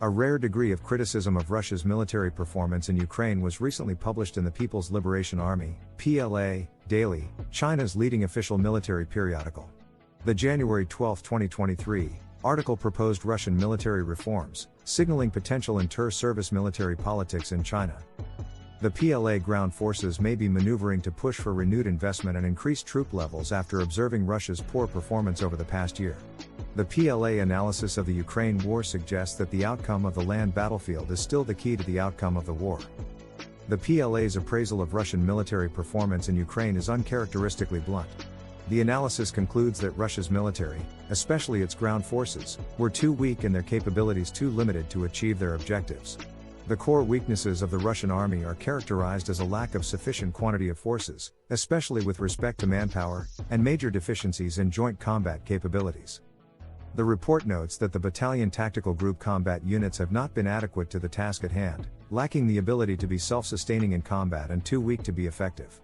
A rare degree of criticism of Russia's military performance in Ukraine was recently published in the People's Liberation Army (PLA) Daily, China's leading official military periodical. The January 12, 2023, article proposed Russian military reforms, signaling potential inter-service military politics in China. The PLA ground forces may be maneuvering to push for renewed investment and increased troop levels after observing Russia's poor performance over the past year. The PLA analysis of the Ukraine war suggests that the outcome of the land battlefield is still the key to the outcome of the war. The PLA's appraisal of Russian military performance in Ukraine is uncharacteristically blunt. The analysis concludes that Russia's military, especially its ground forces, were too weak and their capabilities too limited to achieve their objectives. The core weaknesses of the Russian army are characterized as a lack of sufficient quantity of forces, especially with respect to manpower, and major deficiencies in joint combat capabilities. The report notes that the battalion tactical group combat units have not been adequate to the task at hand, lacking the ability to be self-sustaining in combat and too weak to be effective.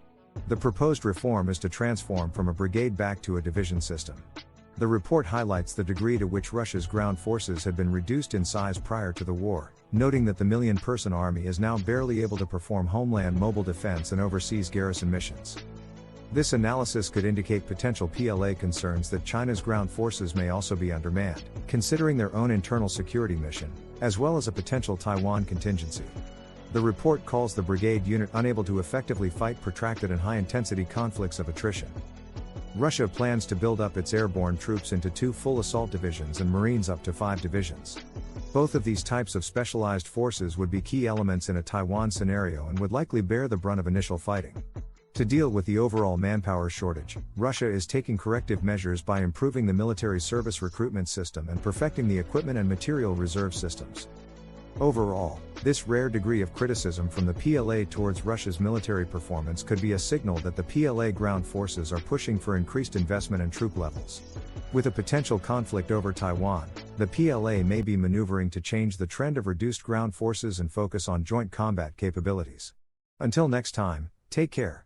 The proposed reform is to transform from a brigade back to a division system. The report highlights the degree to which Russia's ground forces had been reduced in size prior to the war, noting that the million-person army is now barely able to perform homeland mobile defense and overseas garrison missions. This analysis could indicate potential PLA concerns that China's ground forces may also be undermanned, considering their own internal security mission, as well as a potential Taiwan contingency. The report calls the brigade unit unable to effectively fight protracted and high-intensity conflicts of attrition. Russia plans to build up its airborne troops into 2 full assault divisions and Marines up to 5 divisions. Both of these types of specialized forces would be key elements in a Taiwan scenario and would likely bear the brunt of initial fighting. To deal with the overall manpower shortage, Russia is taking corrective measures by improving the military service recruitment system and perfecting the equipment and material reserve systems. Overall, this rare degree of criticism from the PLA towards Russia's military performance could be a signal that the PLA ground forces are pushing for increased investment and troop levels. With a potential conflict over Taiwan, the PLA may be maneuvering to change the trend of reduced ground forces and focus on joint combat capabilities. Until next time, take care.